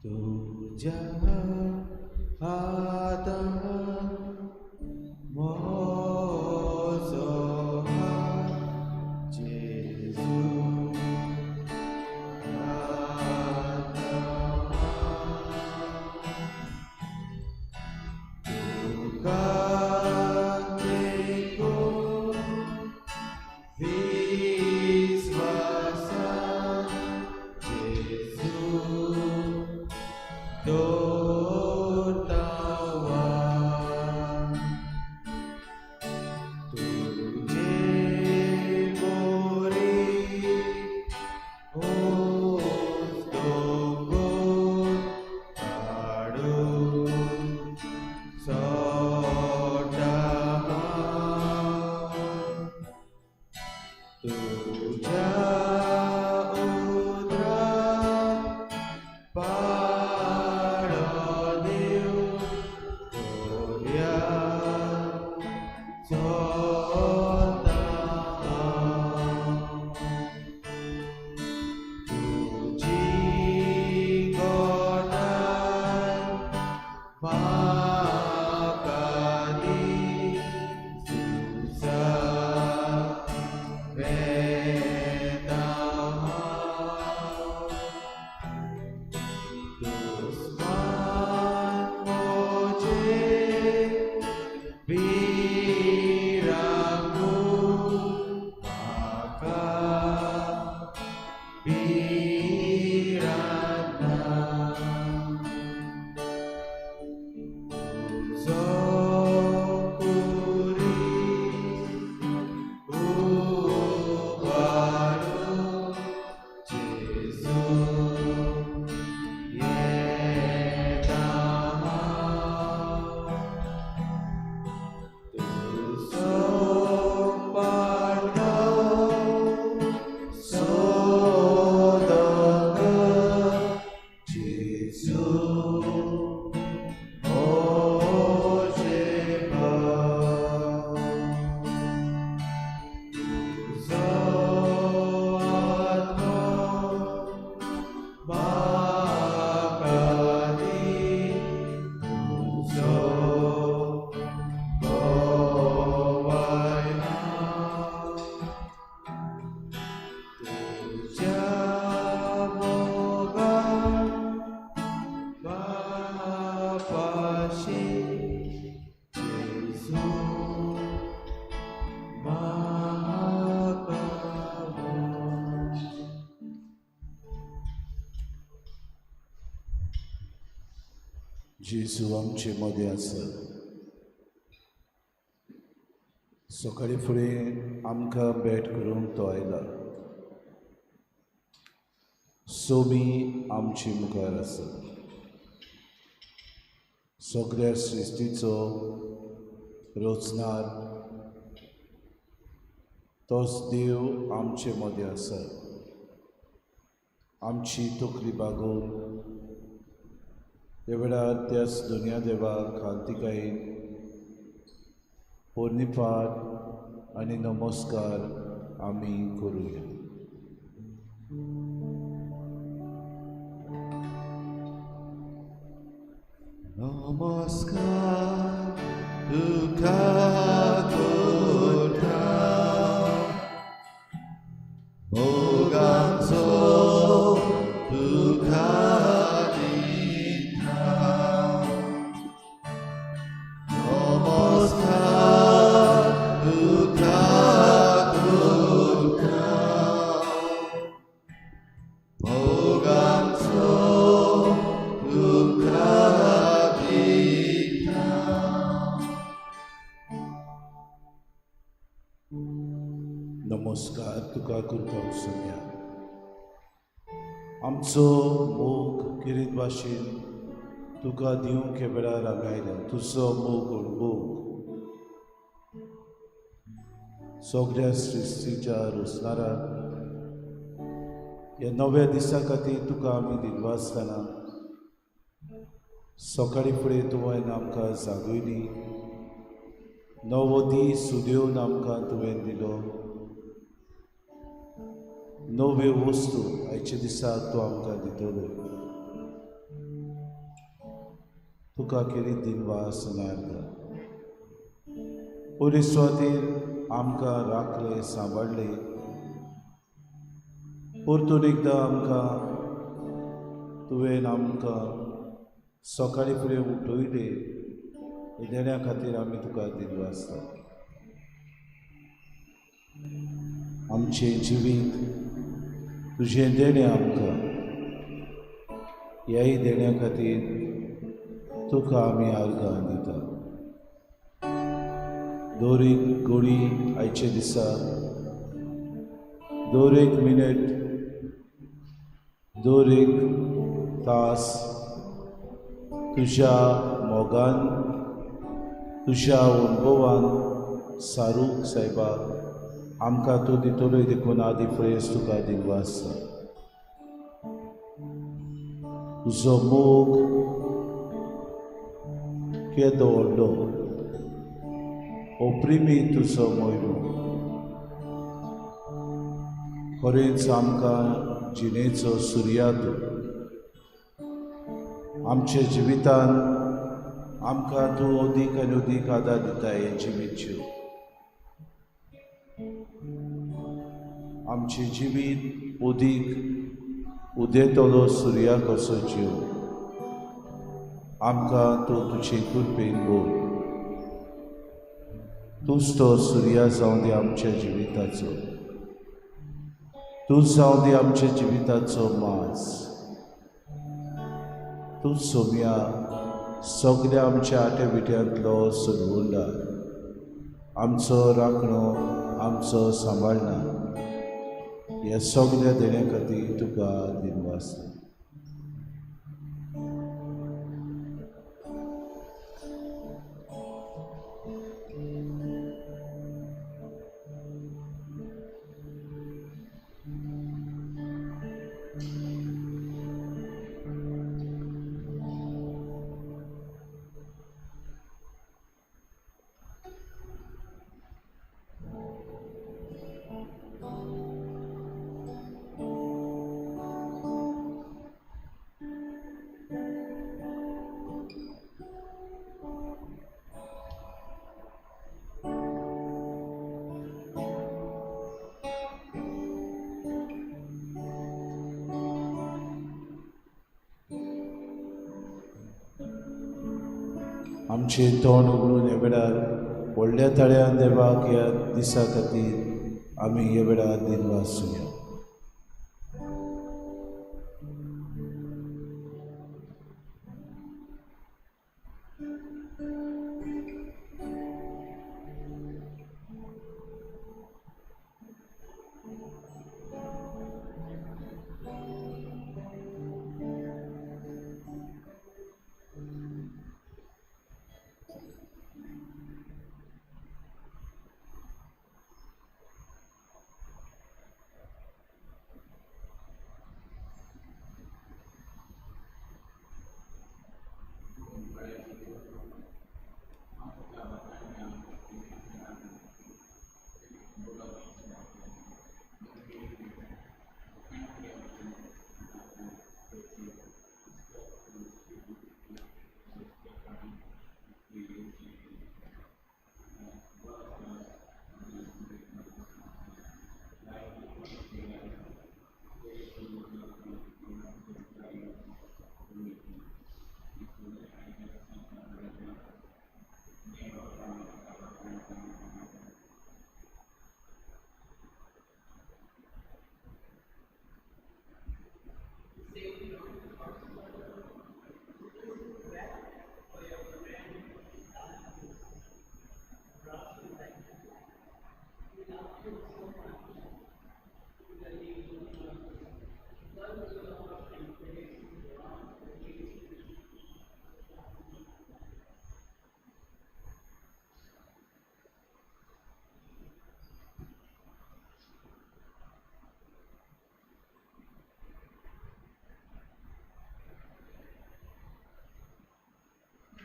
तुझ्या हातात माझा हात जेजू तुका देखो विश्वासा जेजू दोतावा तुझे गोरी दोंगो काढून सोडावा तुझ्या उदरात पाळदेव गोऱ्या स्वतः तुझी गोठाय म्हाका दी तुझा वेदामा दुस्मान मोजे बिरांगू म्हाका बिरांना तुझो कुरीस उबारू जेजू येतामा तुझो पालव सोदक जेजू ओजेबा तुझो आत्मा म्हाका दी तुझो गोवायना तुझ्या मोगान बापाशी जेजू म्हाका जेजू आमचे मदें आसा. सकाळी फुडें आमकां भेट करूंक तो आयला. सोमी आमची मुखार आसा. सगळ्या सृश्टीचो रोचणार तोच देव आमचे मदें आसा. आमची तकली बागोवन त्या वेळार त्याच दुनिया देवाक खालतिकायेन पोरनिपाट आनी नमस्कार आमी करुया. नमस्कार तुका करता मोगाचो तुका दिता. नमस्कार तुका करता मोगाचो तुका दिता. नमस्कार तुका करता सोम्या. आमचो मोग किरीत भाशेन तुका दिवंक हे वेळार आमी आयल्या. तुजो मोग मोग सगळ्या सृश्टीच्या रुचणारा ह्या नव्या दिसा खातीर तुका आमी दिनवासतना सकाळी फुडें तुवें आमकां जागयली. नवो दीस सुदेवन आमकां तुवें दिलो. नव्यो वस्तू आयच्या दिसाक तूं आमकां दितलो. तुका किरीत दिनवास नार्द पुरीस्वातीर आमकां राखले सांबाळले परतून एकदां आमकां तुवें आमकां सकाळी फुडें उठयले हे देण्या खातीर आमी तुका दिनवासता आमचें जिवीत तुजें देणें आमकां ह्याय देण्या खातीर तुका आमी आर्गां दिता दर एक घडी आयचे दिसा दर एक मिनट दर एक तास तुज्या मोगान तुज्या अनुभवान सारूक साहेबाक आमकां तूं दितलोय देखून आदी फुडेंच तुका दिनवासता तुजो मोग केदो व्हडलो ओप्रिमी तुजो मोहिमो खरेंच आमकां जिणेचो सुर्या तूं आमच्या जिवितान आमकां तूं अदीक आनी अदीक आदार दिता हें जिवीत जीव आमचें जिवीत अदीक उदेतलो सुर्या कसो जीव आमकां तूं तुजे कृपेन बोल तूंच तो सुर्या जावं दी आमच्या जिविताचो तूंच जावं दी आमच्या जिविताचो मास तूंच सोम्या सगळ्या आमच्या आटे विट्यांतलो सुरवंडार आमचो राखणो आमचो सांबाळणार ह्या सगळ्या देण्या खातीर तुका दिनवासता आमचे तोंड उगडून ह्या वेळार व्हडल्या तळ्यान देवाक ह्या दिसा खातीर आमी ह्या वेळार दिनवासूया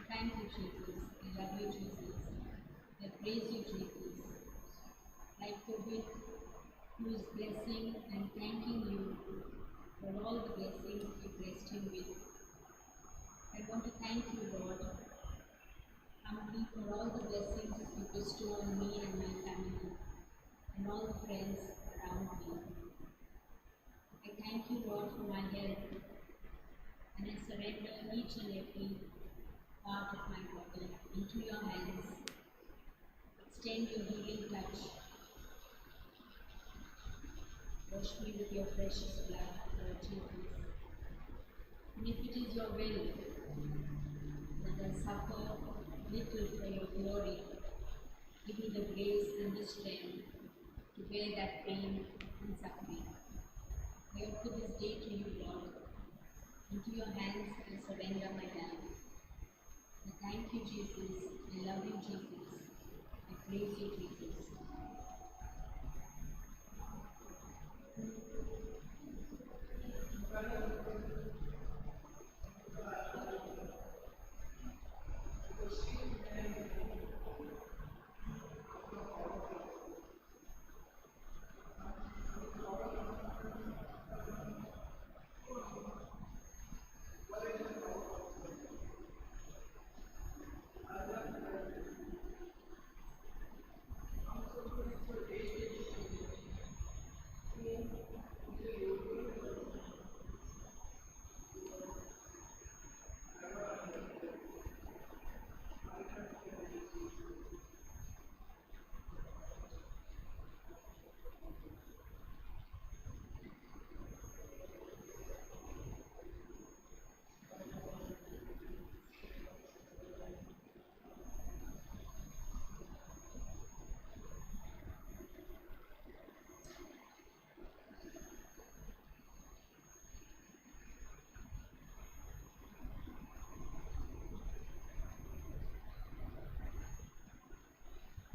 Thank you, Jesus. I love you, Jesus. I praise you, Jesus. Like Tobit, who is blessing and thanking you for all the blessings you blessed him with. And want to thank you, Lord, humbly for all the blessings you bestow on me and my family and all the friends around me. I thank you, Lord, for my health, and I surrender each and every part of my body into your hands. Extend your healing touch. Wash me with your precious blood, Lord Jesus. And if it is your will that I suffer little for your glory, give me the grace and the strength to bear that pain and suffering. I offer this day to you, Lord. Into your hands I surrender my life. I thank you, Jesus. I love you, Jesus. I praise you, Jesus.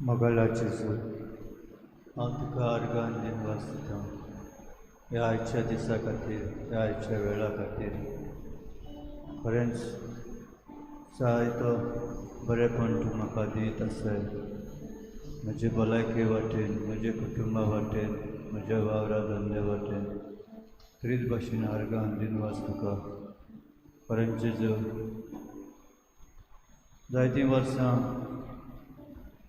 मोगलाचे सूर हांव तुका argon दिन वाचता ह्या आयच्या दिसा खातीर ह्या आयच्या वेळा खातीर खरेंच जायतो बरेपण तूं म्हाका दीत आसाय म्हजे भलायके वाटेन म्हजे कुटुंबा वाटेन म्हज्या वावरा धंदे वाटेन तरीच भाशेन आर्गान दिनवास तुका खरेंच जेजू जायतीं वर्सां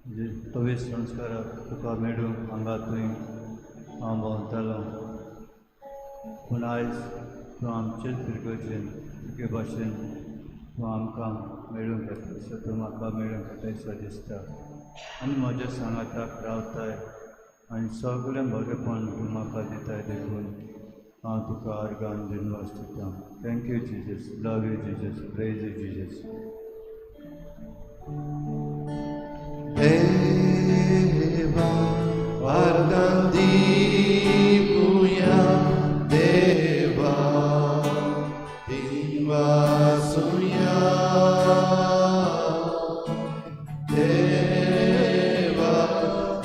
पवित्र संस्काराक तुका मेळूंक हांगा थंय हांव भोंवतालो पूण आयज तूं आमचेच पिरगेचें तुगे भाशेन तूं आमकां मेळूंक येता असो तूं म्हाका मेळूंक येता दिसता दिसता आनी म्हज्या सांगाताक रावताय आनी सगळें बरेंपण तूं म्हाका दिताय देखून हांव तुका आर्गान दिनवास दिता thank you Jesus love you Jesus praise you Jesus Deva Vardandi Puya Deva Dinvasuya Deva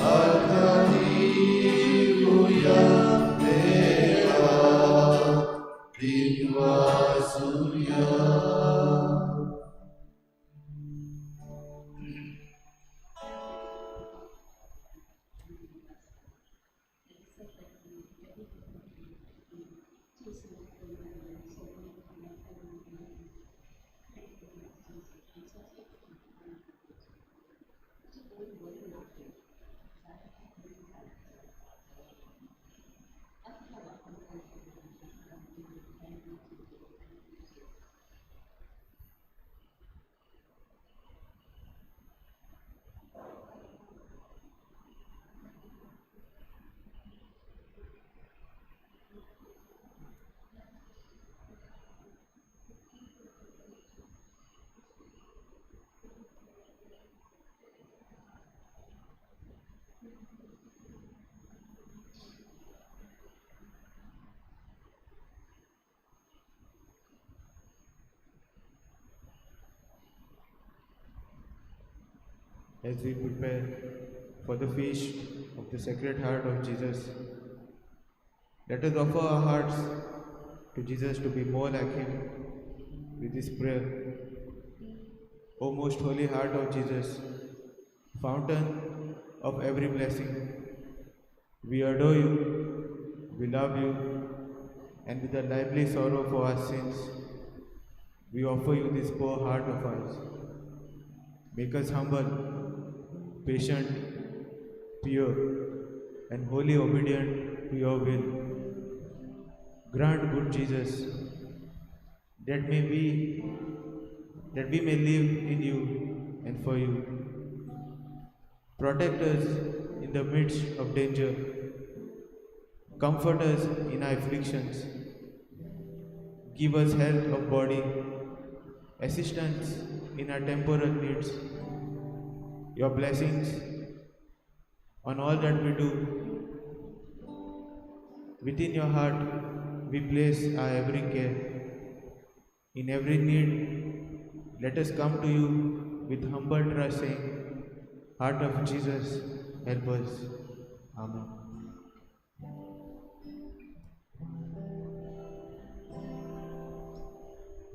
Vardandi Puya Deva Dinvasuya. As we prepare for the feast of the Sacred Heart of Jesus, let us offer our hearts to Jesus to be more like Him with this prayer. O most holy heart of Jesus, fountain of every blessing, we adore you, we love you, and with a lively sorrow for our sins, we offer you this poor heart of ours. Make us humble, patient, pure, and wholly obedient to your will. Grant, good Jesus, that may be that we may live in you and for you. Protect us in the midst of danger. Comfort us in our afflictions. Give us health of body, assistance in our temporal needs. Your blessings on all that we do. Within your heart, we place our every care. In every need, let us come to you with humble trust, saying, Heart of Jesus, help us. Amen.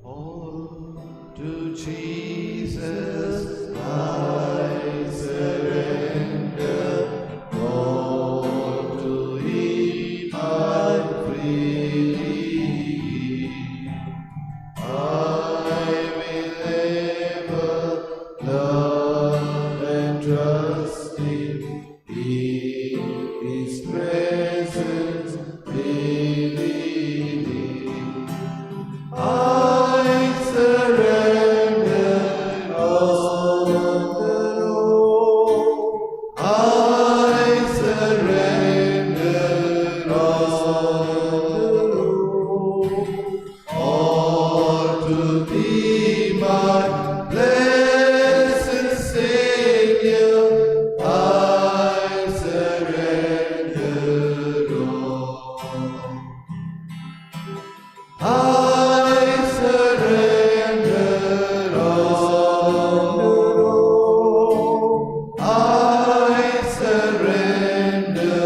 All to Jesus I surrender, all to Him I freely give. I will ever love and trust Him in His presence daily live. I surrender all the Lord. I surrender all the Lord. All to Thee, my blessed Savior, I surrender all. I surrender all. I surrender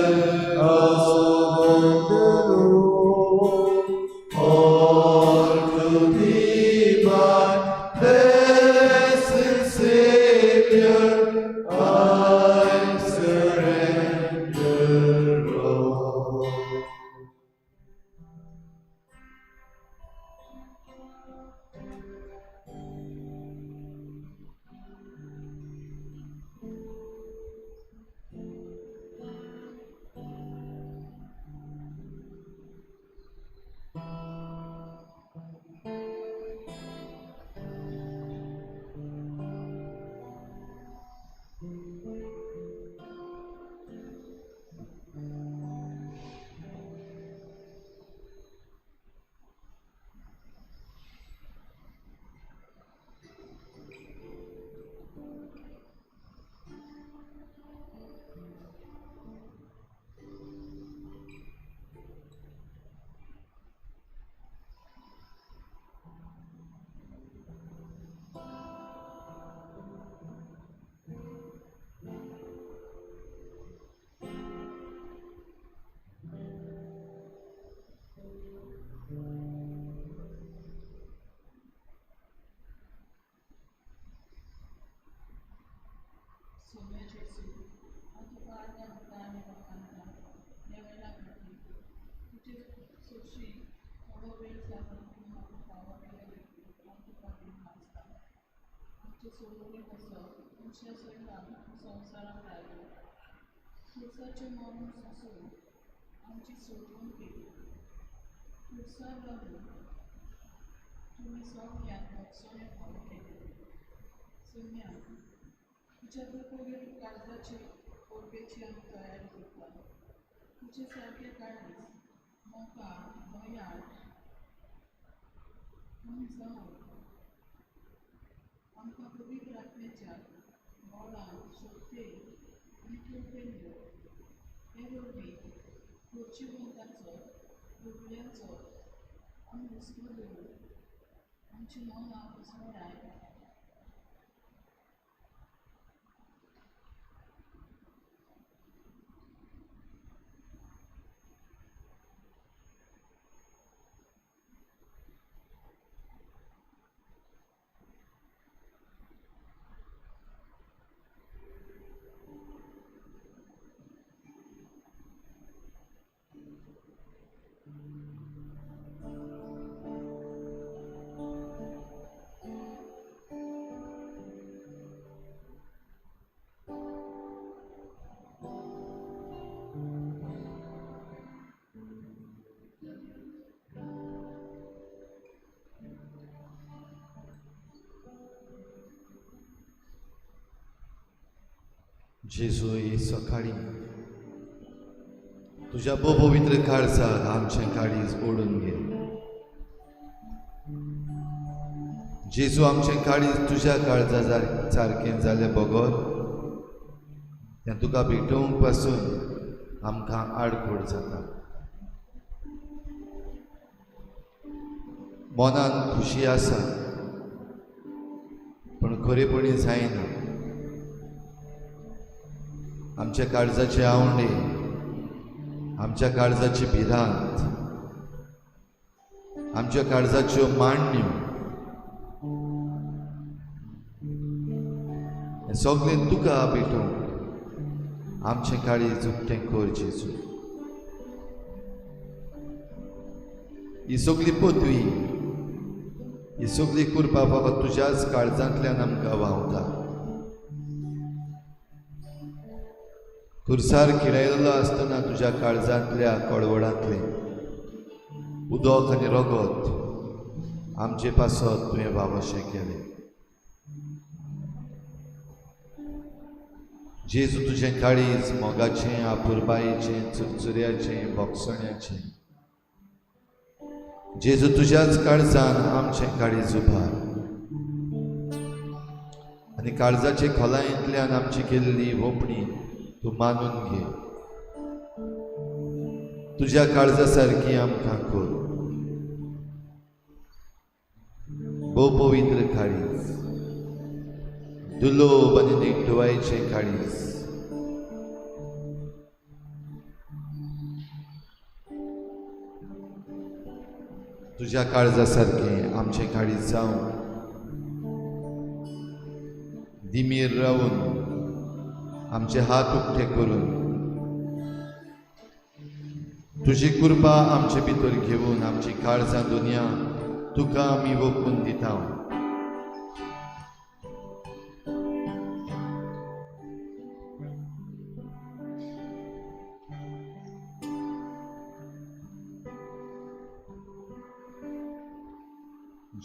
all to Thee, my blessed Savior. I surrender all. Sonia Jesu, Antipata Dani Vakanta, Nevela Kati, which is Sushi, Overweight Level, Power, Antipati Hasta, Anti Soloni Hoso, Unsha Soilan, Sonsara Prado, Such a Mono Soso, Anti Solon Pit, Usa Rabu, Tumi Sonia, Sonia Holiday, Sonia. तुझ्याकडे कागदाची ओरबेची आम्ही तयारी करतात तुझे सारखे काढलीस मोका भयाळ आम्ही जाऊ आमकां पवित्र आत्म्याच्या बोळान शोधते आनी केपेल्यो हे वरवीं खोर्चिवंताचो दुबळ्यांचो आमी हुस्को दवरून आमची मनां उसमळाय जेजू ही सकाळी तुझ्या पवित्र काळजाक आमचें काळीज ओडून घे. जेजू आमचें काळीज तुझ्या काळजा सारकें जालें बगोर तें तुका भेटोवंक पासून आमकां आडखोड जाता. मनान खुशी आसा पण खरेपणी जायना. आमच्या काळजाचे आवंडे, आमच्या काळजाची भिरांत, आमच्या काळजाच्यो मांडण्यो हें सगळें तुका भेटोवंक आमचें काळीज उक्तें कर जेजू. ही सगळी पदवी, ही सगळी कृपा बाबा तुज्याच काळजांतल्यान आमकां व्हांवता. खुर्सार खिळयल्लो आसतना तुज्या काळजांतल्या कळवळांतलें उदक आनी रगत आमचे पासत तुवें व्हांवशें केलें. जेजू तुजें काळीज मोगाचें, आपुरबायेचें, चुरचुऱ्याचें, भोगसण्याचें. जेजू तुज्याच काळजान आमचें काळीज उबार आनी काळजाचे खोलायेंतल्यान आमची केल्ली ओपणी तूं मानून घे. तुज्या काळजा सारकी आमकां कर. भोव पवित्र काळीज, दुलोब आनी निगडुवायेचें काळीज, तुज्या काळजा सारकें आमचें काळीज जावन दिमीर रावून आमचे हात उक्ते करून तुजी कृपा आमचे भितर घेवन आमची काळजां दुनिया तुका आमी ओपून दिता.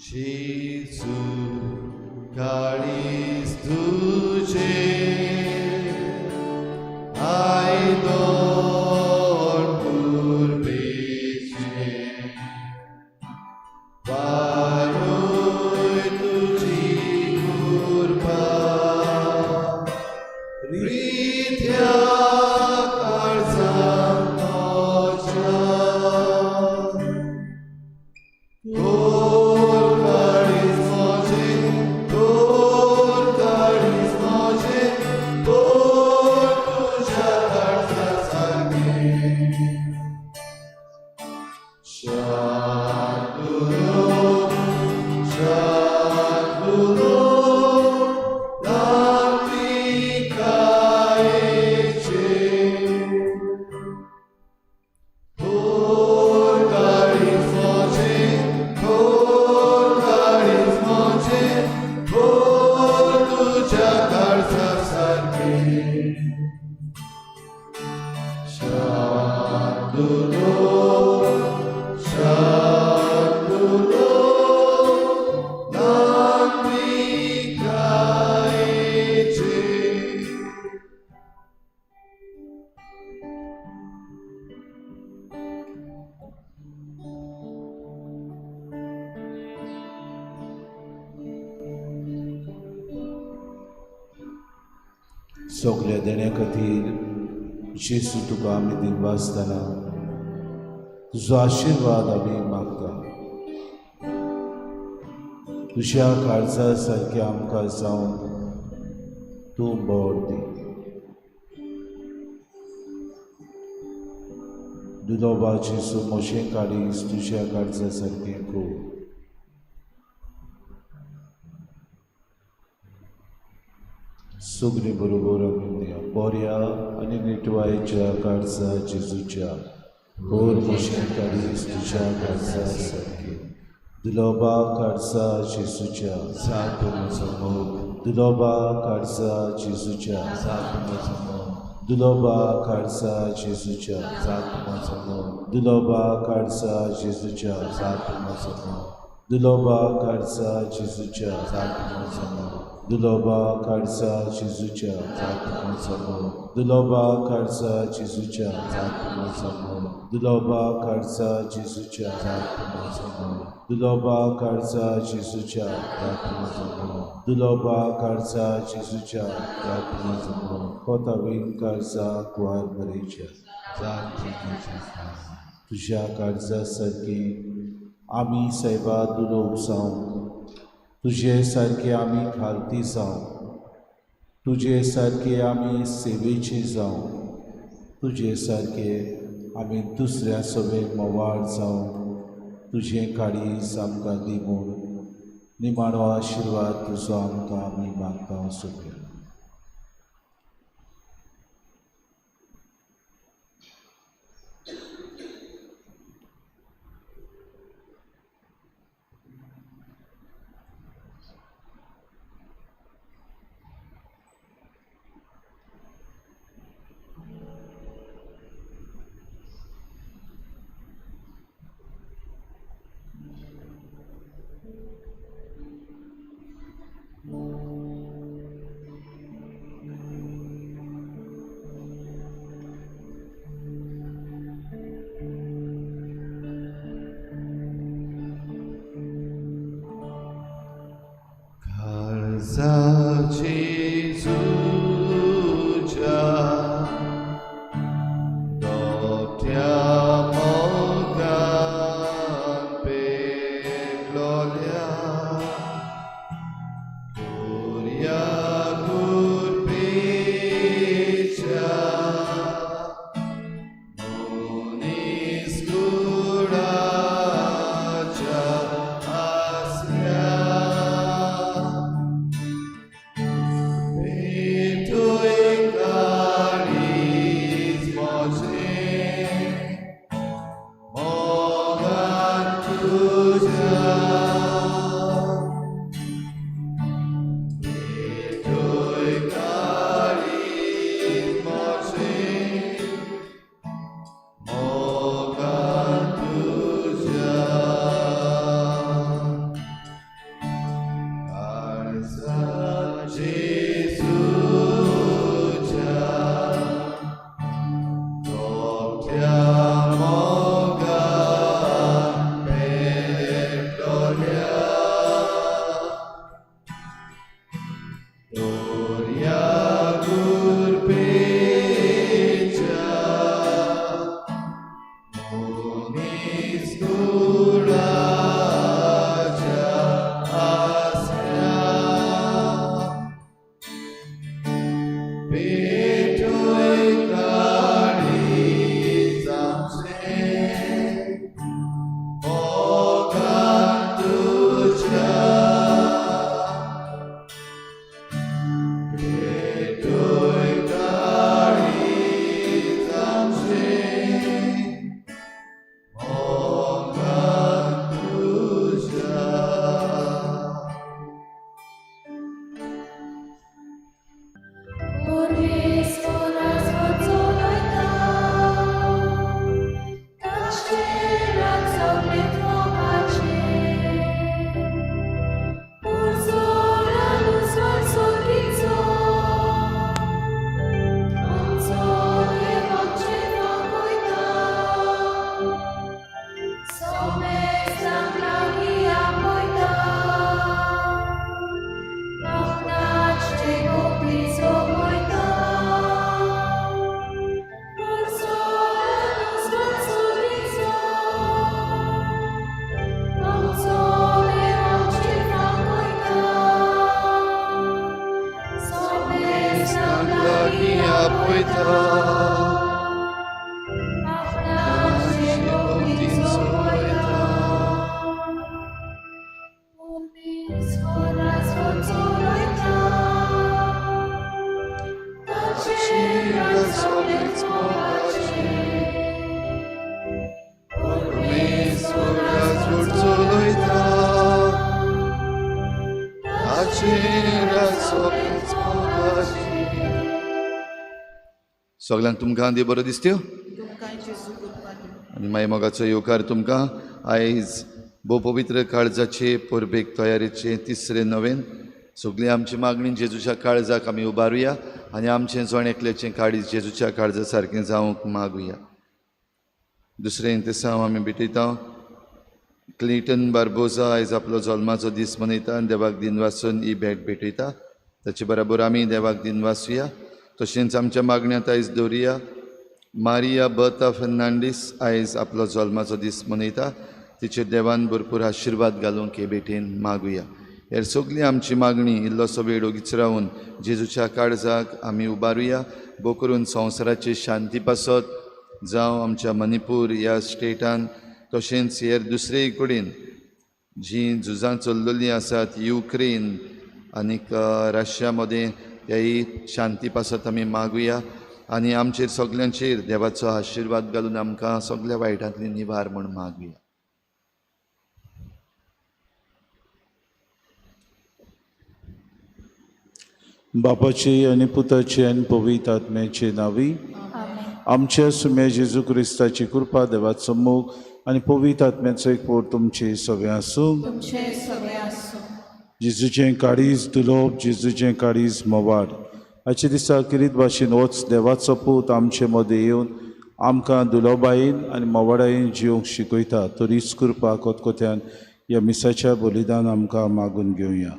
जेजू काळीज तुजें आयदोळ पुरबेचें, वारूय तुजी कृपा रित्या काळजांत म्हज्या. सगल्या देण्या खातीर जेजू तुका आमी दिवं आसतना तुजो आशिर्वाद आमी मागता. तुज्या काळजा सारकें आमकां जावन तूं बोर दी. दुलोबा जेजू मोशें काळीज तुज्या काळजा सारकें कर. सगळीं बरोबर आमी बऱ्या आनी निटवायेच्या काळजा जेजूच्या खोर मोशें काळीज तुज्या काळजा सारकी. दुलोबा काळजा जेजूच्या सात म्हजो मोग, दुलोबा काळजा जेजूच्या सात म्हजो मोग, दुलोबा काळजा जेजूच्या सात म्हजो मोग, दुलोबा काळजा जेजूच्या सात म्हजो मोग, दुलोबा काडसा जेजूच्या जातमो समो दुलोबा काडसा जेजूच्या जातमो समो दुलोबा काडसा जेजूच्या जातमो समो दुलोबा काडसा जेजूच्या जातमो समो दुलोबा काडसा जेजूच्या जातमो समो दुलोबा काडसा जेजूच्या जातमो समो कोतावीन काडसा कुवार बरेच्या जातमो तुझ्या काळजा सारकी आमी सायबा दुलोक जावं तुझे सारके आमी खालती जावं तुझे सारके आमी सेवेची जावं तुझे सारके आमी दुसऱ्या सवेक मोवाळ जावं तुझे काळीज आमकां दी म्हूण निमाणो आशिर्वाद तुजो आमकां आमी मागता सगळ्या काळजा जेजूच्या दोट्या मोगान पेटलोल्या गोरया गुरपेच्या मनीस गुडाच्या आसल्या सगळ्यांक तुमकां देव बरो दिसत्यो आनी मागीर मोगाचो येवकार तुमकां आयज भोव पवित्र काळजाचे परबेक तयारेचे तिसरे नवेन सगळी आमची मागणी जेजूच्या काळजाक आमी उबारुया आनी आमचें जण एकल्याचें काळीज जेजूच्या काळजा सारकें जावंक मागुया. दुसरें इंतसांव आमी भेटयता. क्लिंटन बार्बोजा आयज आपलो जल्माचो दीस मनयता आनी देवाक दिन वासून ही भेट भेटयता. ताचे बरोबर आमी देवाक दिन वाचुया. तशेंच आमच्या मागण्यांत आयज दवरुया. मारिया बर्ता फेर्नांडीस आयज आपलो जल्माचो दीस मनयता. तिचेर देवान भरपूर आशिर्वाद घालूंक हे भेटेन मागुया. हेर सगळी आमची मागणी इल्लोसो वेळ ओगीच रावन जेजूच्या काळजाक आमी उबारुया. भोव करून संवसाराची शांती पासत जावं आमच्या मणिपूर ह्या स्टेटान तशेंच हेर दुसरे कडेन जीं झुजां चल्लेलीं आसात युक्रेन आनीक रशिया मदें ह्याय शांती पासत आमी मागुया आनी आमचेर सगल्यांचेर देवाचो आशिर्वाद घालून आमकां सगळ्या वायटांतली निवार म्हूण मागुया. बापाचे आनी पुताचे आनी पवित्र आत्म्याचे नांवी. आमच्या सुम्या जेजू क्रिस्ताची कृपा देवाचो मोग आनी पवित्र आत्म्याचो एकवट तुमचे सगळे आसूं. जेजूचें काळीज दुलोप, जेजूचें काळीज मोवाड. आजच्या दिसा किरीत भाशेन होच देवाचो पूत आमचे मदें येवन आमकां दुलोबायेन आनी मोवाडायेन जिवंक शिकयता. तरीच कृपा कोतकोत्यान ह्या मिसाच्या बलिदान आमकां मागून घेवया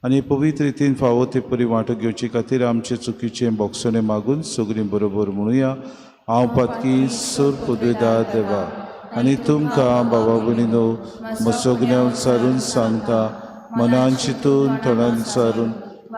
आनी पवित्र रितीन फावो ते परी वांटो घेवचे खातीर आमचे चुकीचें बोगसणें मागून सगळीं बरोबर म्हणुया. हांव पातकी सूर पदवेदार देवा आनी तुमकां बाबा भयणीनो सगळ्यां सारून सांगता. मनान चिंतून तोंडान सारून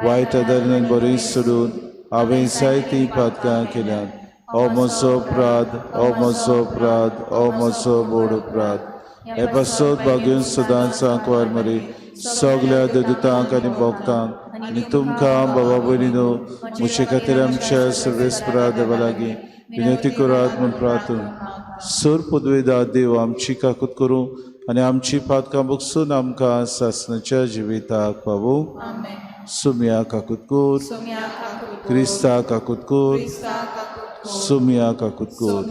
वायट आदारान बरें सोडून हांवें जायतीं पातकां केल्यात. हो म्हजो अपराध, हो म्हजो अपराध, हो म्हजो व्हड अपराध. हे पासत भाग्यून सदांच सांकवार मरे सगळ्या देदूतांक आनी भक्तांक आनी तुमकां बाबा भयणीनो म्हजे खातीर आमच्या सर्वेस्परा देवा लागीं विनंती करात म्हूण प्रार्थना. सूर पदवेदार देव आमची काकूत करूं आनी आमची पातकां बगसून आमकां सासणाच्या जिविताक पावूं. सुम्या काकूत कोर, क्रिस्ता काकूत कोर, सुम्या काकूत कोर.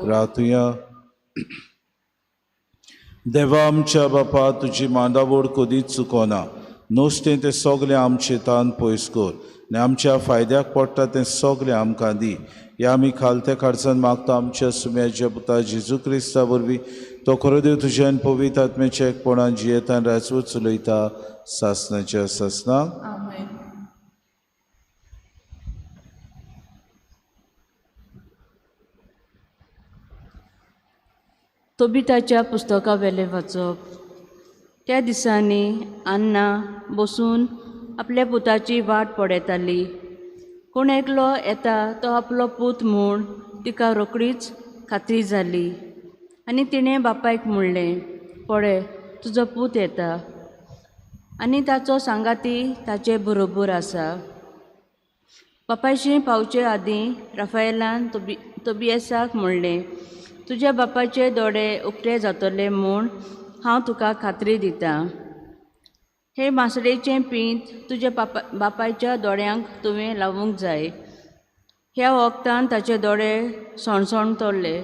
रातुया. देवा आमच्या बापा तुजी मांडावड कदीच चुकोना. नोस्तें तें सगलें आमचें तान पयस कर आनी आमच्या फायद्याक पडटा तें सगलें आमकां दी. ह्या आमी खालत्या काळजान मागता आमच्या सुम्याच्या पुता जेजू क्रिस्ता वरवीं. तो खरो देव तुज्या आनी पवित्र आत्म्याच्या एकपणान जियेता आनी राजवट चलयता सासणाच्या सासणाक. तोबिताच्या पुस्तका वेले वाचप. त्या दिसांनी अन्ना बसून आपल्या पुताची वाट पळयताली. कोण एकलो येता तो आपलो पूत म्हूण तिका रोकडीच खात्री जाली आनी तिणें बापायक म्हणलें, पळय तुजो पूत येता. आनी ताचो सांगाती ताचे बरोबर आसा. बापायशी पावचे आदीं राफाएलान तोबियासाक म्हणलें, तुज्या बापाचे दोळे उक्ते जातले म्हूण हांव तुका खात्री दितां. हे मासडेचें पीत तुज्या बापायच्या दोळ्यांक तुवें लावूंक जाय. ह्या वखदान ताचे दोळे सणसणतले,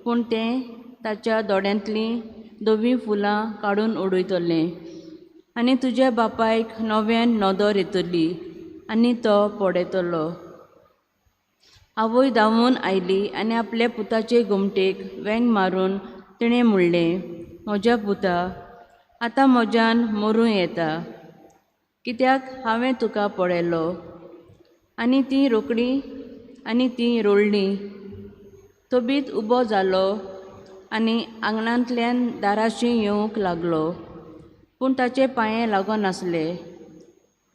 पूण तें ताच्या दोळ्यांतलीं धवीं फुलां काडून उडयतले. आनी तुज्या बापायक नव्यान नदर येतली आनी तो पडयतलो. आवय धांवून आयली आनी आपल्या पुताचे घुमटेक वेंग मारून तिणें म्हणलें, म्हज्या पुता, आतां म्हज्यान मरूं येता, कित्याक हांवें तुका पळयलो. आनी ती रोखडी आनी ती रोळ्ळी. तोबीत उबो जालो आनी आंगणांतल्यान दाराशी येवंक लागलो, पूण ताचे पांये लागनासले.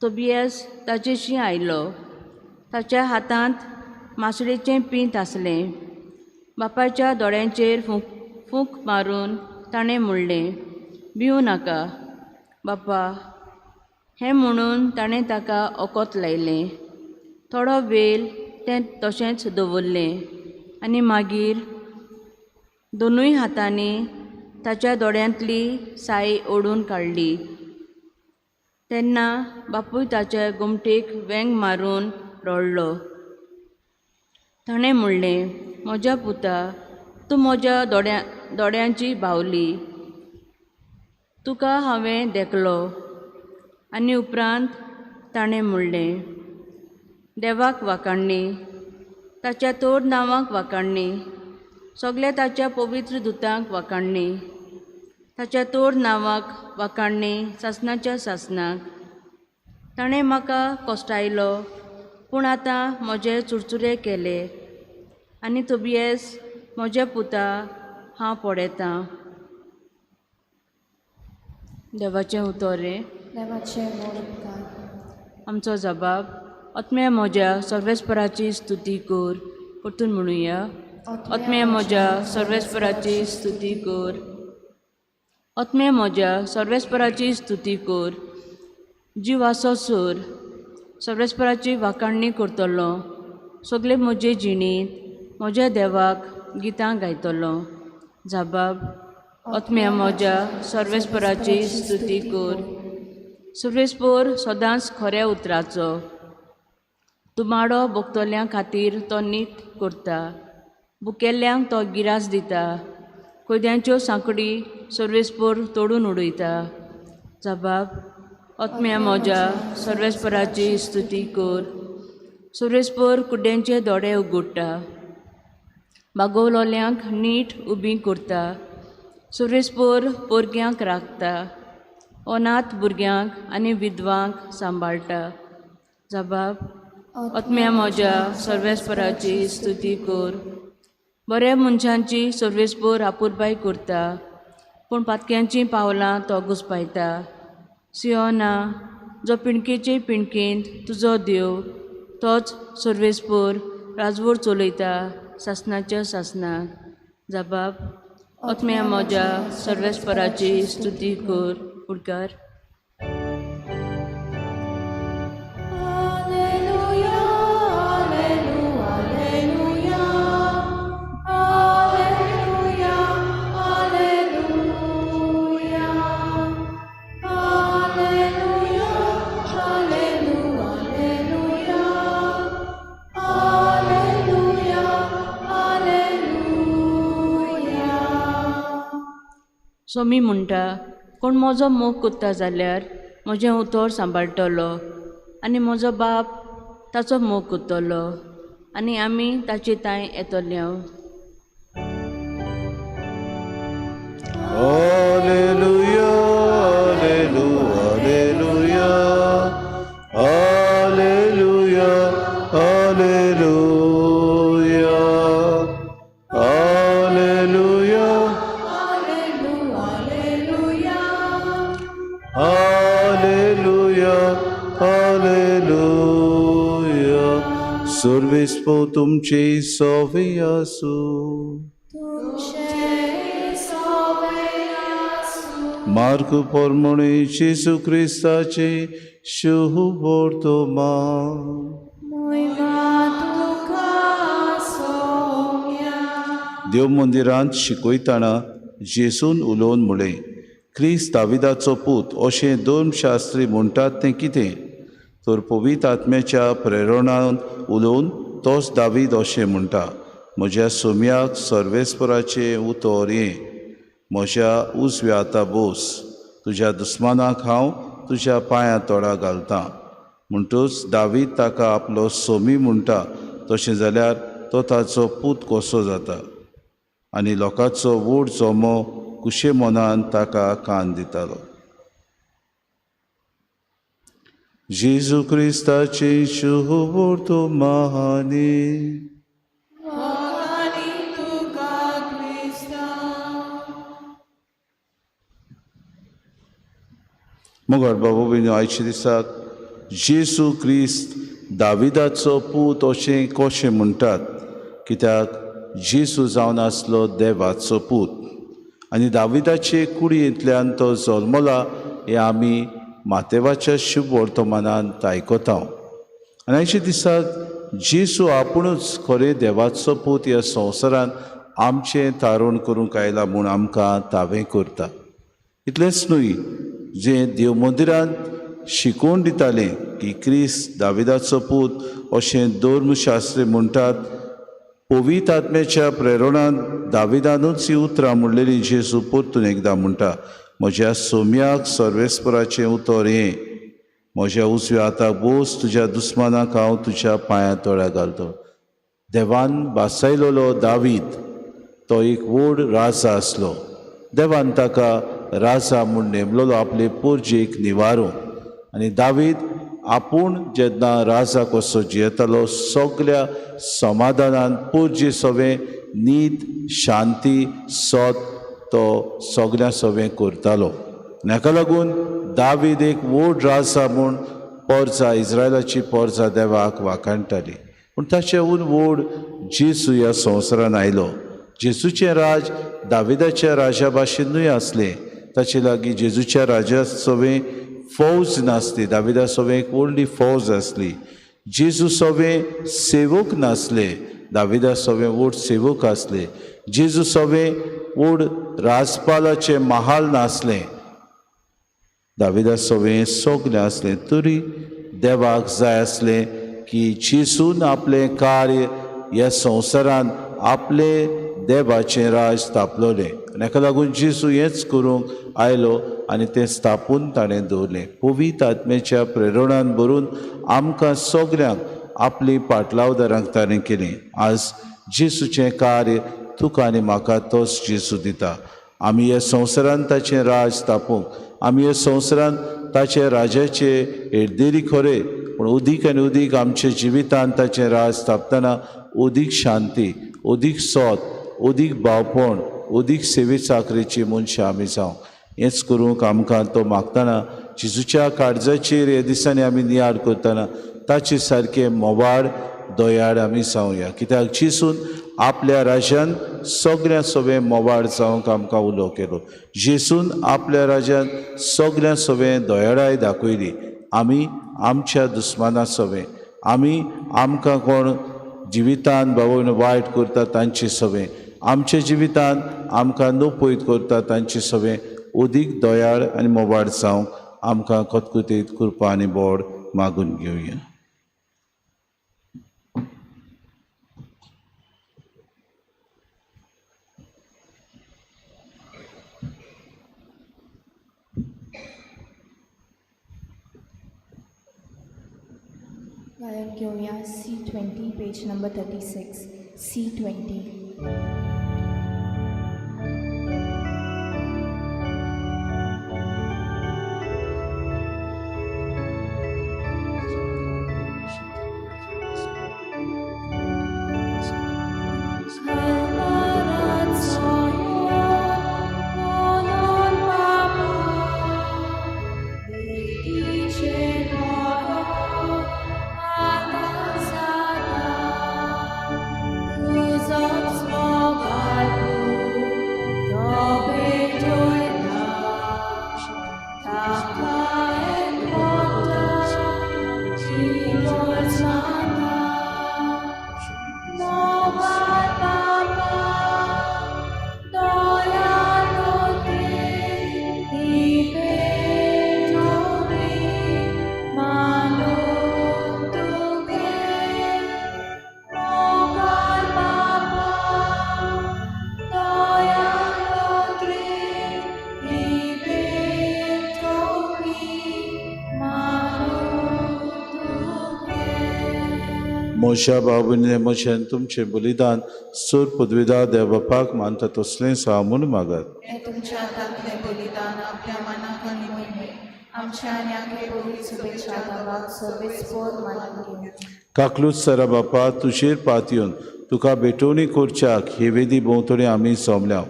तोबियास ताचेशी आयलो. ताच्या हातांत मासडेचें पीत आसलें. बापायच्या दोळ्यांचेर फूंक मारून ताणें म्हणलें, भिवू नाका बापा. हें म्हणून ताणें ताका ओकोत लायलें. थोडो वेळ तें तशेंच दवरलें आनी मागीर दोनूय हातांनी ताच्या दोळ्यांतली साय ओडून काडली. तेन्ना बापूय ताच्या घुमटेक वेंग मारून रडलो. ताणें म्हणलें, म्हज्या पुता, तूं म्हज्या दोळ्यांची बावली. तुका हांवें देखलो आनी उपरांत ताणें म्हणलें, देवाक वाखाणणी, ताच्या तोड नांवाक वाखाणणी, सगल्या ताच्या पवित्र दुतांक वाखाणणी, ताच्या तोड नांवाक वाखाणणी सासणाच्या सासणाक. ताणें म्हाका कोश्टायलो, पूण आतां म्हजे चुरचुरे केले आनी तोबियेस म्हज्या पुता हांव पळयतां. देवाचें उतोरें. देवाचे मोडकार. आमचो जबाब. आत्म्या म्हज्या सर्वेस्पराची स्तुती कर. परतून म्हणुया. आत्म्या म्हज्या सर्वेस्पराची स्तुती कर. आत्म्या म्हज्या सर्वेस्पराची स्तुती कर. जिवाचो सूर सर्वेस्पराची वाखाणणी करतलो. सगळे म्हजे जिणींत म्हज्या देवाक गितां गायतलो. जबाब. आत्म्या म्हज्या सर्वेस्पराची स्तुती कर. सर्वेस्पर सदांच खऱ्या उतराचो. तुमाडो भोगतोल्यां खातीर तो नीट करता. भुकेल्ल्यांक तो गिरास दिता. कोयद्यांच्यो सांकडी सर्वेस्पर तोडून उडयता. जबाब. आत्म्या म्हज्या सर्वेस्पराची स्तुती कर. सर्वेस्पर कुड्ड्यांचे दोळे उगडटा. बागोवलोल्यांक नीट उबीं करता. सर्वेस्पर पोरग्यांक राखता. अनाथ भुरग्यांक आनी विधवांक सांबाळटा. जबाब. आत्म्या म्हज्या सर्वेस्पराची स्तुती कर. बऱ्या मनशांची सर्वेस्पर आपुरबाय करता, पूण पातक्यांची पावलां तो घुस्पायता. सियोना, जो पिणकेचे पिणकेंत तुजो देव, तोच सर्वेस्पर राजवट चलयता सासणाच्या सासणाक. जबाब. आत्म्या म्हज्या सर्वेस्पराची स्तुती कर. उडकार. सोमी म्हणटा, कोण म्हजो मोग कोत्ता जाल्यार म्हजें उतर सांबाळटलो आनी म्हजो बाप ताचो मोग कोत्तलो आनी आमी ताचे तांय येतल्यो. Alleluia, Alleluia, Alleluia, Alleluia, Alleluia, Alleluia, Alleluia. सर्वेस्पो तुमचे सोवे आसूं. मार्क पोरमोणे जेसू क्रिस्ताचे शुभ वर्तमान. देव मंदिरांत शिकयतना जेसून उलोवन म्हळें, क्रिस्त दाविदाचो पूत अशें धर्मशास्त्री म्हणटात तें कितें? तर पवित्र आत्म्याच्या प्रेरणान उलोवन तोच दावीद अशें म्हणटा, म्हज्या सोम्याक सर्वेस्पराचें उतर ये, म्हज्या उजव्या हाता बोस, तुज्या दुस्मानाक हांव तुज्या पांयां तोडा घालतां. म्हणटूच दावीद ताका आपलो सोमी म्हणटा. तशें जाल्यार तो ताचो पूत कसो जाता आनी लोकांचो वूड जोमो कुशे मनान ताका कान दितालो. जेजू क्रिस्ताचे शुभ वर्तमानी. मोगाट बाबू बीन आयच्या दिसाक जेसू क्रिस्त दाविदाचो पूत अशें कशें म्हणटात, कित्याक जेसू जावन आसलो देवाचो पूत आनी दाविदाचे कुडयेंतल्यान तो जल्मला हें आमी मातेवाच्या शुभ वर्तमानांत आयकता. आनी आयच्या दिसाक जेसू आपुणूच खरें देवाचो पूत ह्या संवसारांत आमचें तारण करूंक आयला म्हूण आमकां तावें करता. इतलेंच न्हय, जें देव मंदिरांत शिकोवन दितालें की क्रिस्त दाविदाचो पूत अशें धर्मशास्त्री म्हणटात, पवित्र आत्म्याच्या प्रेरणान दाविदानूच ही उतरां म्हणलेली जेजू परतून एकदां म्हणटा, म्हज्या सोम्याक सर्वेस्पराचें उतर हें. म्हज्या उजव्या हाताक बोस, तुज्या दुस्मानाक हांव तुज्या पांया तळ्या घालतलो. देवान बासायलोलो दावीद तो एक व्हड राजा आसलो. देवान ताका राजा म्हूण नेमलोलो आपले पोरजेक निवारो. आनी दावीद आपूण जेन्ना राजा कसो जियेतालो सगळ्या समाधानान पोरजे सवें न्हीद शांती सत तो सगळ्या सवें करतालो. हेका लागून दावीद एक व्हड राजा म्हूण पोरजां इस्रायलाची पोरजां देवाक वाखाणटाली. पूण ताचेहून व्हड जेजू ह्या संवसारान आयलो. जेजूचें राज दाविदाच्या राजा भाशेनूय आसलें. ताचे लागीं जेजूच्या राजा सवें फौज नासली. दाविदा सवें एक व्हडली फौज आसली. जेजू सवें सेवक नासले. दाविदा सवें व्हड सेवक आसले. जेजू सवें व्हड राजपालाचें महाल नासलें. दाविदा सवें सगलें आसलें. तरी देवाक जाय आसलें की जेजून आपलें कार्य ह्या संवसारान आपलें देवाचें राज स्थापलोलें. हेका लागून जेजू हेंच करूंक आयलो आनी तें स्थापून ताणें दवरलें. पवित्र आत्म्याच्या प्रेरणान भरून आमकां सगल्यांक आपली पाटलावदारांक ताणें केलें. आज जेजूचें कार्य तुका आनी म्हाका तोच जेजू दिता. आमी ह्या संवसारान ताचें राज स्थापूंक, आमी ह्या संवसारान ताच्या राजाचे येर्देरी खरे, पूण उदीक आनी उदीक आमच्या जिवितांत ताचें राज स्थापतना उदीक शांती, उदीक सोत, उदीक भावपण, उदीक सेवे चाकरेची मनशां आमी जावं. हेंच करूंक आमकां तो मागतना जेजूच्या काळजाचेर ह्या दिसांनी आमी नियाळ करतना ताचे सारके मोवाड दोयाड आमी जावया. कित्याक जेजून आपल्या राजान सगळ्या सवें मोवाड जावंक आमकां उलो केलो. जेजून आपल्या राजान सगळ्या सवें दोयाडाय दाखयली. आमी आमच्या दुस्माना सवें, आमी आमकां कोण जिवितान बाबून वायट करता तांचे सवें, आमच्या जिवितान आमकां नपयत करता तांचे सवें उदीक दोयाळ आनी मोवाड जावंक आमकां कोतकुतीत कृपा आनी बोड मागून घेवया. गायन घेऊया C20 पेज नंबर 36. C20. मोशा बाबूने मोशान तुमचे बलिदान सूर पदवीदार देवबापाक मानता तसलें सामून मागात. हे तुमच्या हातांतलें बलिदान आपल्या मनाक आनी मोहिमेक आमच्या आनी आमगे पवित्र शुभेच्छा देवाक सर्वेस्पर मानून घेवया. काकलूच सरा बापा तुजेर पात येवन तुका भेटवणी करच्याक हे वेदी भोंवतणी आमी सोमल्या.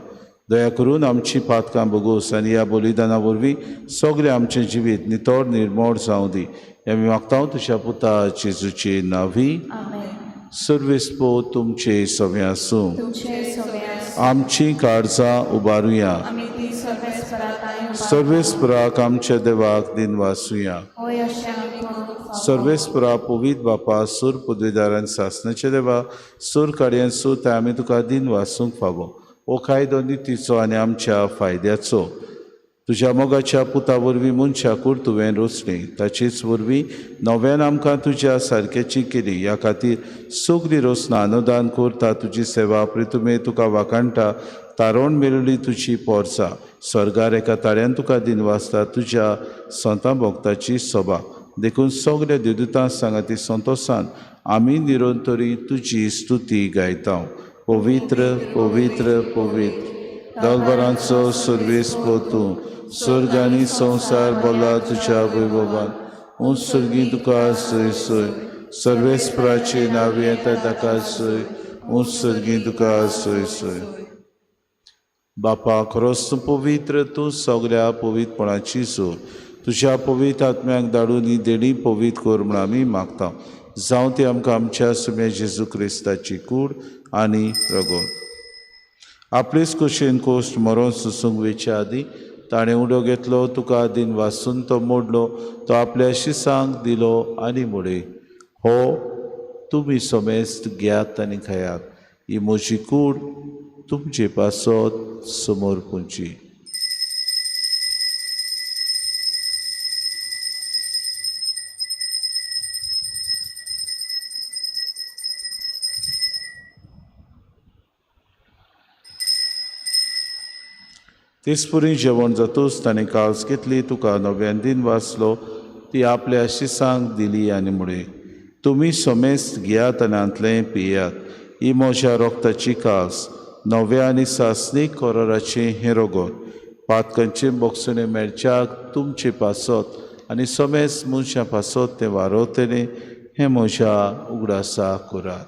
दया करून आमची पातकां बगोस आनी ह्या बलिदाना वरवीं सगळें आमचें जिवीत नितळ निर्मळ जावं दी. आमी मागता तुज्या पुता जेजूचे नांवी. सर्वेस्पो तुमचे सवें आसूं. आमची काळजां उबारुया. सर्वेस्पराक आमच्या देवाक दिन वासुया. सर्वेस्परा पवित्र बापा सूर पदवीदारान सासणाचे देवा सूर काडयेन सूत आमी तुका दिन वासूंक फावो. हो कायदो नितीचो आनी आमच्या फायद्याचो. तुज्या मोगाच्या पुता वरवीं मनशाकूर तुवें रचलें. ताचेच वरवीं नव्यान आमकां तुज्या सारक्याची केली. ह्या खातीर सगळीं रोसना अनुदान करता तुजी सेवा प्रितुमे तुका वाखाणटा तारोण मेळिल्ली तुजी पोरसां स्वर्गार एका ताळ्यान तुका दिन वाजता तुज्या संतां भोगताची सभा देखून सगळ्या देवदूतांक सांगा ती संतोशान आमी निरंतरी तुजी स्तुती गायता. पवित्र पवित्र पवित्र दलबरांचो सर्वेस्पो तूं स्वर्ग आनी संवसार बोला तुज्या वैभवान उंच सर्गी तुका सय सय सर्वेस्पराचे नांव येता ताका सय उंच सर्गी तुका सय सय. बापा खरोच तूं पवित्र तूं सगळ्या पवित्रपणाची सोर तुज्या पवित्र आत्म्याक धाडून ही देणी पवित्र कर म्हूण आमी मागता. जावं ती आमकां आमच्या सुम्या जेजू क्रिस्ताची कूड आनी रगत. आपलेच कुशीन कोश्ट मरोन सुसूंक वेच्या आदी ताणें उडो घेतलो तुका दिन वाचून तो मोडलो तो आपल्या शिसांक दिलो आनी मुडे हो तुमी सोमेस्त घेयात आनी खायात. ही म्हजी कूड तुमचे पासत समोर पुंची. तेसपुरी जेवण जातूच ताणें काळज घेतली तुका नव्यान दिन वाचलो ती आपल्या शिसांक दिली आनी मुळे तुमी सोमेस्त घेयात आनी आंतलें पियात. ही म्हज्या रोगताची कास नव्या आनी सासणीक कोराराचें हें रगत पातकांचे बोगसणे मेळच्याक तुमचे पासत आनी सोमेस्त मनशां पासत तें वारोवतलें हें म्हज्या उगडासा करात.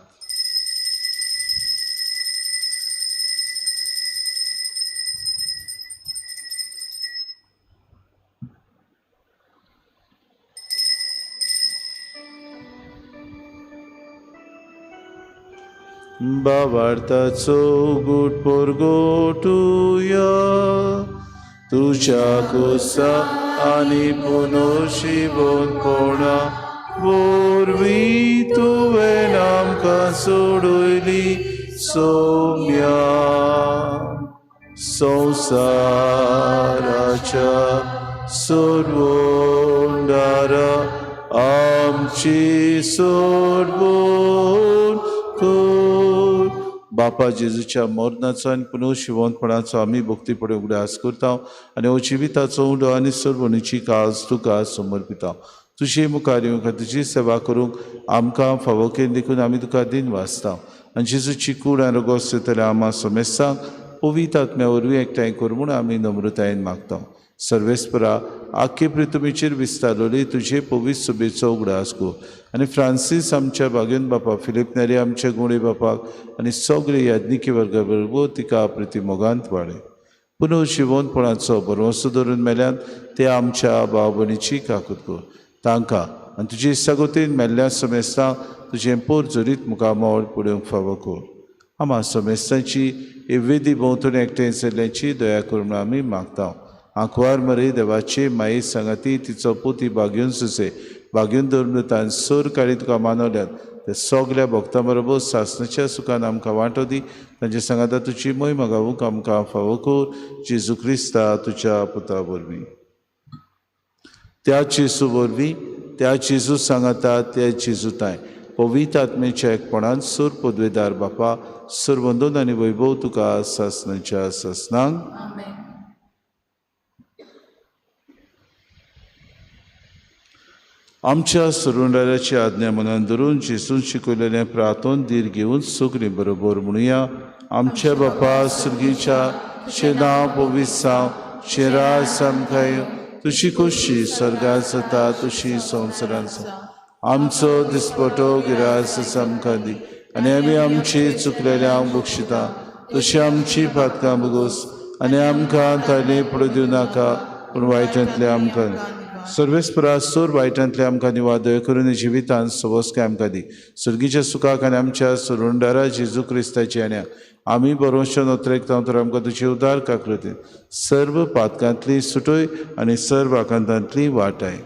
बावार्थाचो उगूट पोरगोटुया तुज्या कोसा आनी पुनोशिवणपणा वरवीं तुवें आमकां सोडयली सौम्या संवसाराच्या सोडवणारा आमची सोडवण कर. बापा जेजूच्या मरणाचो आनी पुनर्शिवणपणाचो आमी भक्ती पडे उगडास करता आनी हो जिविताचो उडो आनी सर्वणीची काळज तुका समर्पिता. तुजी मुखार येवंक तुजी सेवा करूंक आमकां फावो केन देखून आमी तुका दिन वाचता आनी जेजूची कूड आनी रगत सेतल्या आमा सोमेस्तांक पवित्र आत्म्या वरवीं एकठांय कर म्हूण आमी नम्रतायेन मागता. सर्वेस्परा आख्खे पृथ्वीचेर विस्तारलोली तुजे पवित्र सभेचो उगडास गो आनी फ्रांसीस आमच्या बागेन बापा फिलिप नेरी आमच्या गुणे बापाक आनी सगळे याज्ञिकी वर्गा बरोबर तिका प्रती मोगांत वाडय. पुनर्शिवणपणाचो बरोवसो धरून मेल्यान ते आमच्या भाव भयणीची काकूत कर तांकां आनी तुजे इश्टागोतीन मेल्ल्या सोमेस्तांक तुजें पोर जोरीत मुखामोळ पुडोवंक फावो कर. आमा सोमेस्तांची हे वेदी भोंवतणी एकठांय जाल्ल्याची दया करून आमी मागता. आंकवार मरे देवाची माई सांगाती तिचो पोती बागेवन सुसे बागेवन धरून तान सोर काळी तुका मानवल्यात ते सगळ्या भक्तां बरोबर सासणाच्या सुखान आमकां वांटो दी. तांचे सांगाता तुजी मोहीम गावूंक आमकां फावो कर जेजू क्रिस्ता तुज्या पुता वरवीं. त्या जेजू वरवीं त्या जेजू सांगाता त्या जेजूताय पवित्र आत्मेच्या एकपणान सोर पदवेदार बापा सोर वंदन आनी वैभव तुका सासणाच्या सासणांक. आमच्या सुरुंडाऱ्याची आज्ञा मनान धरून जेजून शिकयलेलें प्रार्थोन धीर घेवन सगळीं बरोबर म्हणुया. आमच्या बापा सुर्गीच्या शे नांव पवित्र जावं शे राज सामकाय तुजी खोशी स्वर्गांत जाता तुजी संवसारांत जावं. आमचो दिसपटो गिरास आमकां दी आनी आमी आमची चुकलेल्यांक बक्षिता तशी आमची पातकां बगोस आनी आमकां ताळी पडू दिवं नाका पूण वायटांतले आमकां सर्वेस्परा सोर वायटांतले आमकां निवादय करून जिवितांत सवस्काय आमकां दी. सुर्गीच्या सुखाक आनी आमच्या सुरुंडारा जेजू क्रिस्ताची आनी आमी बरोवंशे नोत्रेक तर आमकां तुजी उदार काकलती सर्व पातकांतली सुटय आनी सर्व आकांतांतली वाटाय.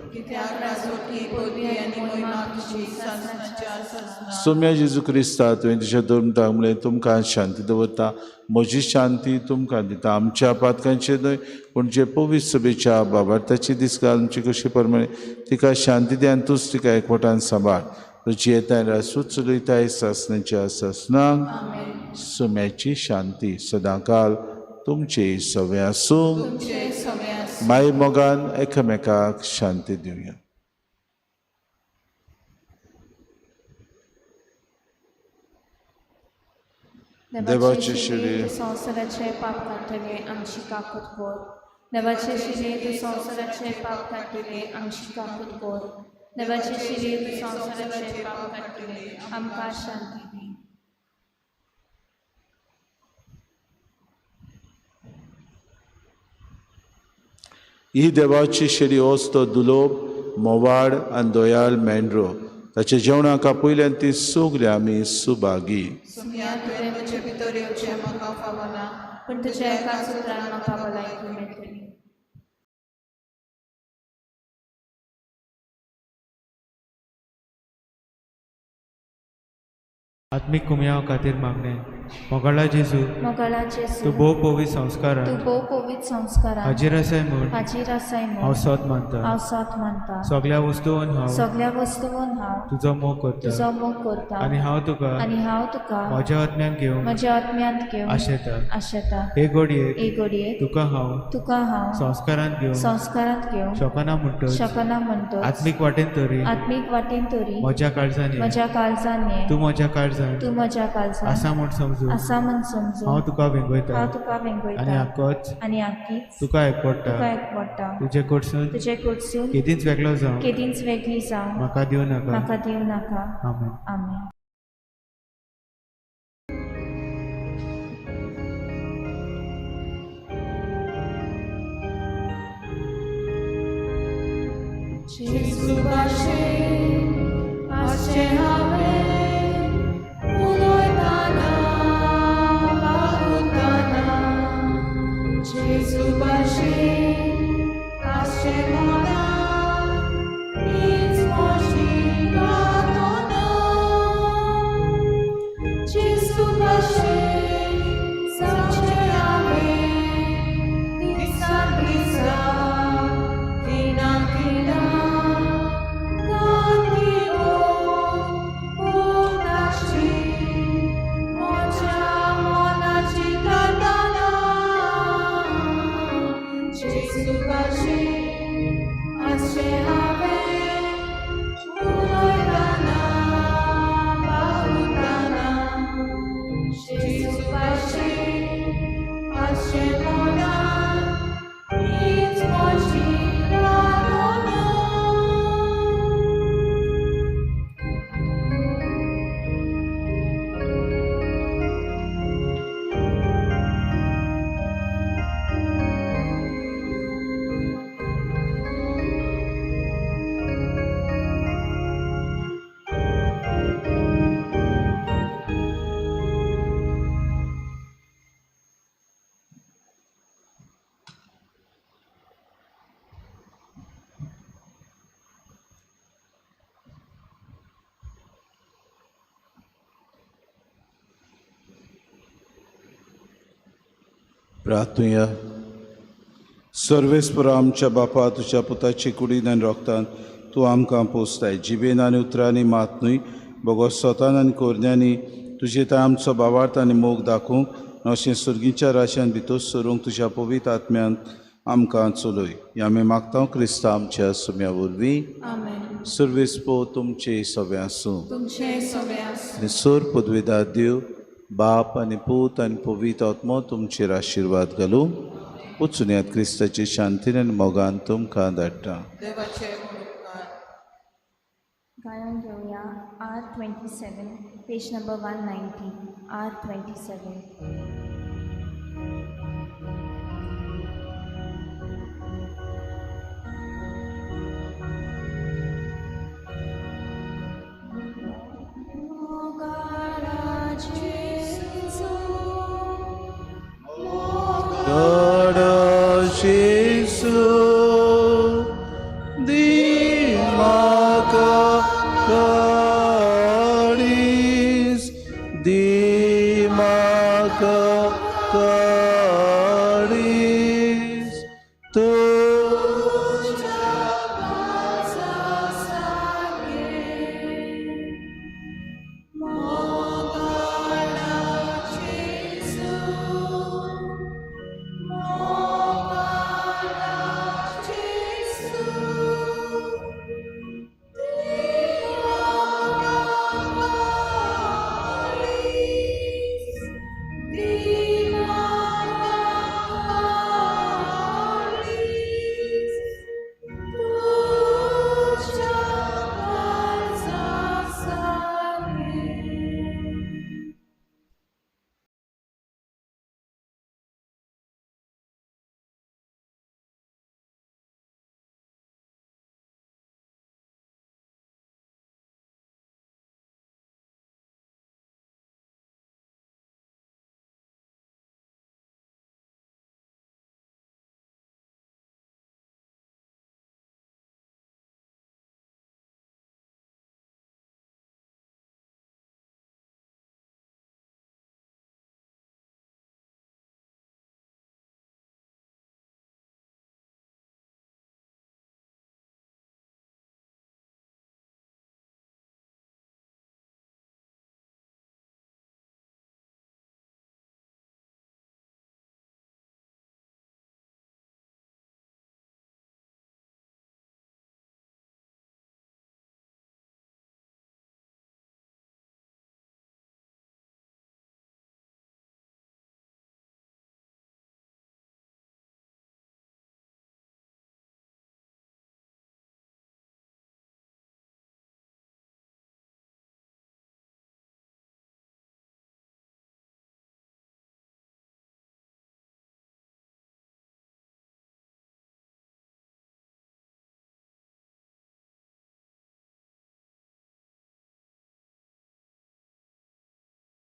सोम्या जेजू क्रिस्ता तुवें तुज्या धर्मतां म्हळें तुमकां शांती दवरता म्हजी शांती तुमकां दिता. आमच्या पातकांचेर न्हय पूण जे पवित्र सभेच्या बाबार्थाची दीस घाल आमची कशी प्रमाणे तिका शांती दी आनी तूंच तिका एकवटान सांबाळ. तुजी येताय रासूच चलयताय सासणाच्या सासणांक सोम्याची शांती सदांकाल तुमचे सवे आसूं. तुमचे सगळे आसूं. माय मोगान एकामेकाक शांती दिवया. देवाचे शिरे तू संवसाराचे पाप कांतले आमची काकूत कोर. देवाचे शिरे तू संवसाराचे पाप कांतले आमची काकूत कोर. देवाचे शिरे तू संवसाराचे पाप कांतले आमकां शांती दी. ही देवाची शिडी वस्त दुलोब मोवाड आनी दोयाल मेंढरो ताच्या जेवणाक पयल्यान ती सगली आमी सुभागी. सुमया तुवें म्हजे भितर येवचें म्हाका फावना, पूण तुज्या एकाच उतरान म्हाका भलायकी मेळटली. आत्मीक कुमयाव खातीर मागणें. मोगाळा जेजू, मोगाळा तूं जेजू, भोव पवित्र तूं संस्कारांत भोव पवित्र संस्कारांत हाजीर आसाय म्हूण हाजीर आसाय हांव म्हूण सोत मानता. हांव साथ मानता. सगळ्या वस्तूंत हांव सगळ्या वस्तूंत हांव तुजो मोग करता तुजो मोग करता. आनी हांव तुका आनी हांव तुका म्हज्या आत्म्यान घेवन म्हज्या आत्म्यांत घेवन आशेता. आशेता. हे घडयेक एक घडयेक तुका हांव तुका हांव संस्कारांत घेवन संस्कारांत घेवन शकना म्हणटच शकना म्हणटच आत्मीक वाटेन तरी आत्मीक वाटेन तरी म्हज्या काळजान ये. म्हज्या काळजान ये. तूं म्हज्या काळजान तूं म्हज्या काळजान आसा म्हूण समजून आसा म्हूण समजून हांव तुका वेंगयता हांव तुका आनी वेंगयता आक्कोच आनी आख्खीच तुका एकपडटा. तुका एकवडटा. तुजे कडसून तुजे कडसून केदींच वेगळो जावं केदींच वेगळी जावं म्हाका दिवं नाका. म्हाका दिवं नाका. आमेन. आमेन. जेजू भाशेन आशे हांवें उलोयताना वावुरताना. जेजू भाशेन आशे मनांत हीच म्हजी प्रार्थना. जेजू भाशेन जावचें हांवें दिसान दिसान दिनां दिनां प्रार्थुया. सर्वेस्पर आमच्या बापा, तुज्या पुताची कुडीन आनी रोगतान तूं आमकां पोसताय. जिबेन आनी उतरांनी मात न्हय, बोगो स्वतान आनी कोरण्यांनी तुजे थंय आमचो भावार्थ आनी मोग दाखोवंक अशें सुर्गीच्या राश्यान भितर सरूंक तुज्या पवित्र आत्म्यान आमकां चलय. हें आमी मागता क्रिस्ता आमच्या सुम्या वरवीं. आमेन. सर्वेस्पो तुमचे सवे आसूं. तुमचे सगळे आसूं. निसोर पदवेदार देव बाप आनी पूत आनी पवित्र आत्मो तुमचेर आशिर्वाद घालूं. वचून येयात क्रिस्ताचे शांतीन आनी मोगान तुमकां धाडटा. देवाचे उपकार. गायन घेवया R27 page number 190. R27. God Jesu di maka karis di maka